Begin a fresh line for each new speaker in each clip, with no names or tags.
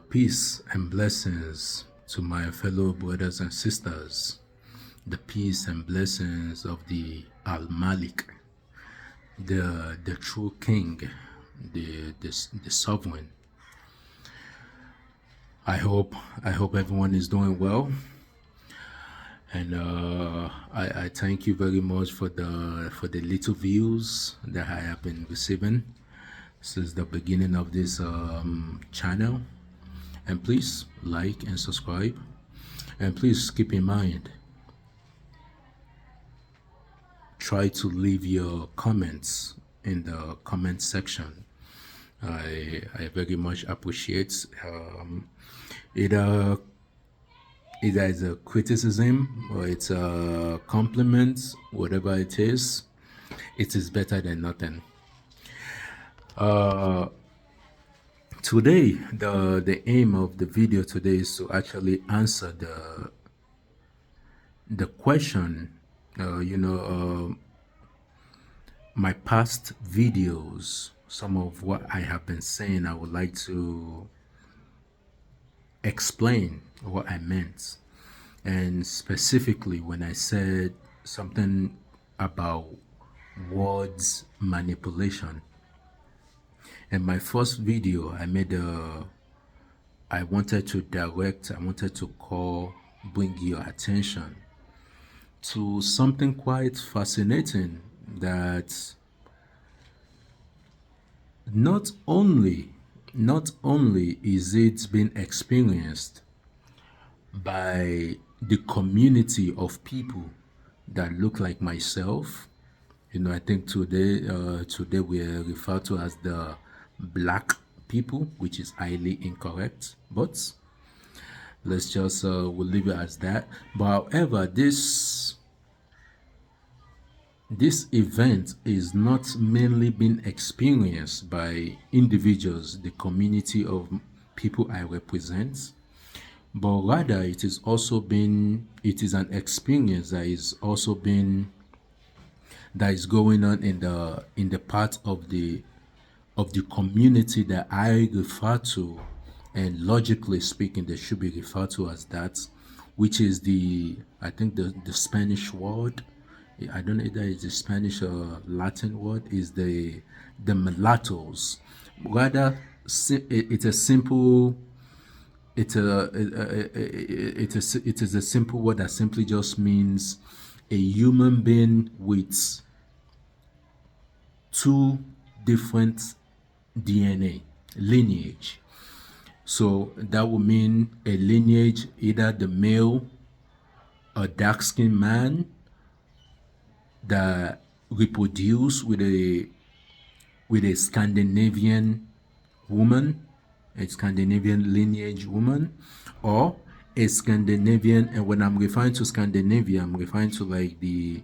Peace and blessings to my fellow brothers and sisters. The peace and blessings of the Al Malik, the true King, the sovereign. I hope everyone is doing well, and I thank you very much for the little views that I have been receiving since the beginning of this channel. And please like and subscribe. And please keep in mind, try to leave your comments in the comment section. I very much appreciate either either it's a criticism or it's a compliment, whatever it is better than nothing. Today, the aim of the video today is to actually answer the question. My past videos, some of what I have been saying, I would like to explain what I meant. And specifically, when I said something about words manipulation. In my first video, I wanted to bring your attention to something quite fascinating, that not only is it being experienced by the community of people that look like myself. I think today we are referred to as the black people, which is highly incorrect, but let's just we'll leave it as that. But however, this event is not mainly being experienced by individuals, the community of people I represent, but rather it is an experience that is going on in the part of the community that I refer to, and logically speaking, they should be referred to as that, which is I think the Spanish word. I don't know if that is the Spanish or Latin word. Is the mulattoes. Rather, it's a simple. It is a simple word that simply just means a human being with two different DNA lineage. So that would mean a lineage, either the male, a dark-skinned man that reproduce with a Scandinavian woman, a Scandinavian lineage woman, or a Scandinavian. And when I'm referring to Scandinavia, I'm referring to like the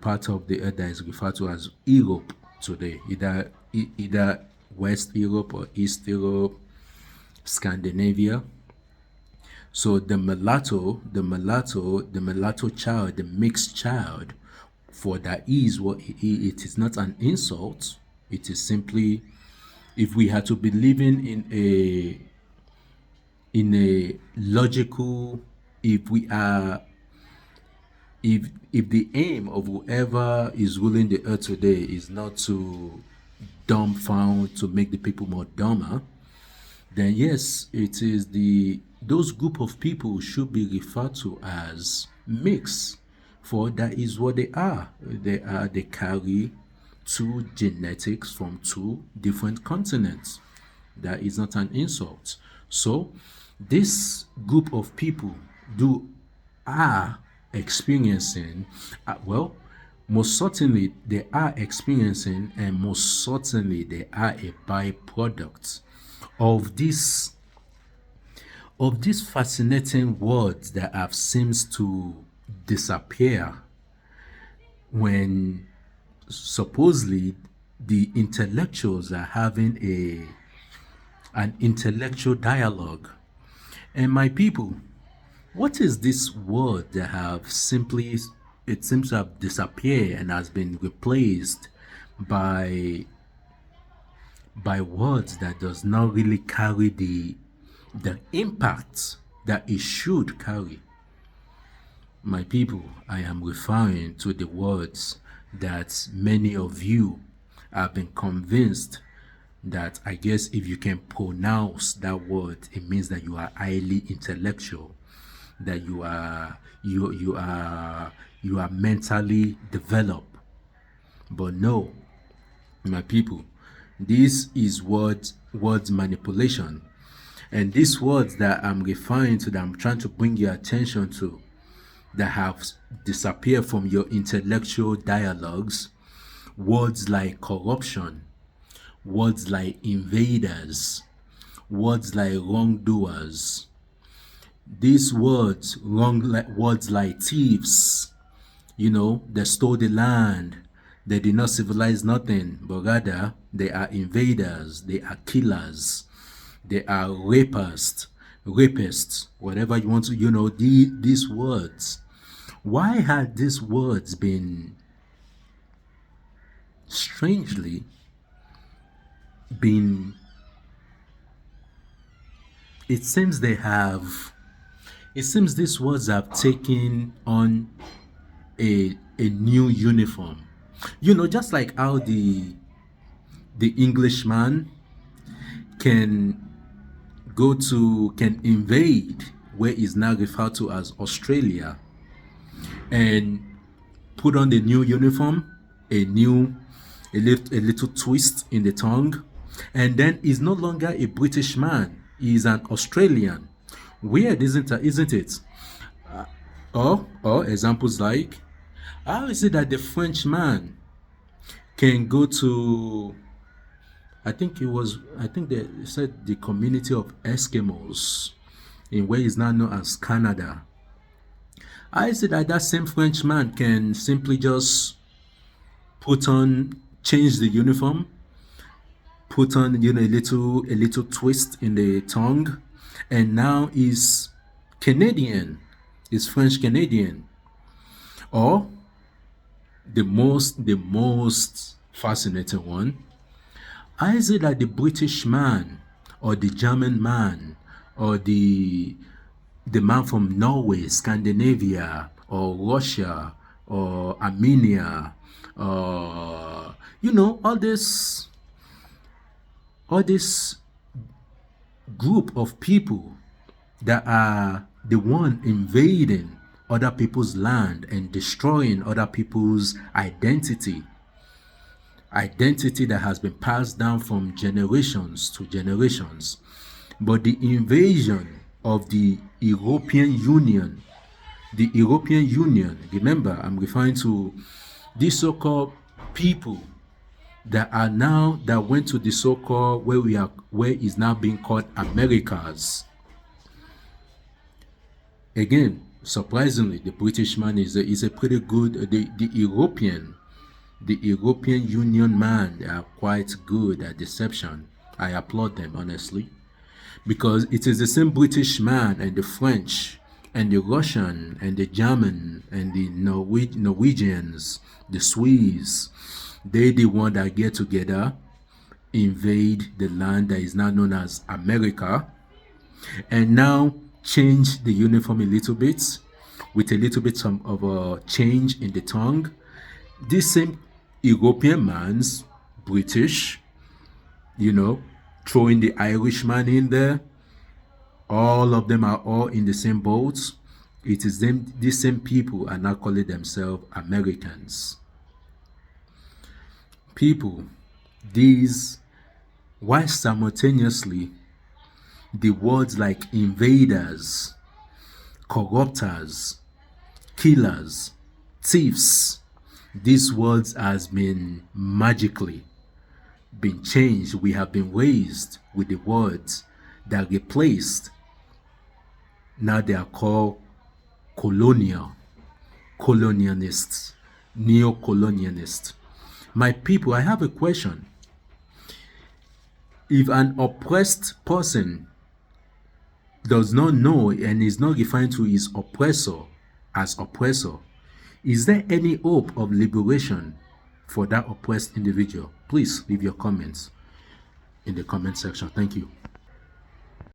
part of the earth that is referred to as Europe today, either West Europe or East Europe, Scandinavia. So the mulatto child, the mixed child, for that is what it is not an insult. It is simply, if we had to be living in a logical, if the aim of whoever is ruling the earth today is not to dumbfound, to make the people more dumber, then yes, it is those group of people should be referred to as mix, for that is what they are. They carry two genetics from two different continents. That is not an insult. So this group of people are experiencing, most certainly they are experiencing, and most certainly they are a byproduct of this fascinating words that have seems to disappear when supposedly the intellectuals are having an intellectual dialogue. And my people, what is this word that it seems to have disappeared and has been replaced by by words that does not really carry the impact that it should carry. My people, I am referring to the words that many of you have been convinced that, I guess, if you can pronounce that word, it means that you are highly intellectual, that you are mentally developed. But no, my people, this is words manipulation. And these words that I'm referring to, that I'm trying to bring your attention to, that have disappeared from your intellectual dialogues, words like corruption, words like invaders, words like wrongdoers, these words, words like thieves, they stole the land, they did not civilize nothing, but rather they are invaders, they are killers, they are rapists, whatever you want to, these words. Why had these words been strangely been, it seems these words have taken on a new uniform. Just like how the Englishman can invade where is now referred to as Australia, and put on the new uniform, a little twist in the tongue, and then is no longer a British man, he is an Australian. Weird, isn't it? Or examples like, how is it that the French man can go to, I think they said the community of Eskimos in where is now known as Canada. How is it that that same French man can simply just change the uniform, put on a little twist in the tongue, and now is Canadian, is French Canadian? Or the most fascinating one, how is it that the British man or the German man or the man from Norway, Scandinavia, or Russia, or Armenia, all this group of people that are the one invading other people's land and destroying other people's identity that has been passed down from generations to generations. But the invasion of the European Union, remember, I'm referring to these so-called people that went to the so-called where is now being called Americas. Again, surprisingly, the British man is a pretty good, the European Union man, they are quite good at deception. I applaud them, honestly, because it is the same British man and the French and the Russian and the German and the Norwegians, the Swiss, they the one that get together, invade the land that is now known as America, and now change the uniform a little bit, with a little bit of a change in the tongue. This same European man's British, throwing the Irishman in there. All of them are all in the same boat. It is them, these same people are now calling themselves Americans. People, while simultaneously the words like invaders, corruptors, killers, thieves, these words has been magically been changed. We have been raised with the words that replaced. Now they are called colonialists, neo-colonialists. My people, I have a question. If an oppressed person does not know and is not referring to his oppressor as oppressor, is there any hope of liberation for that oppressed individual? Please leave your comments. in the comment section. Thank you.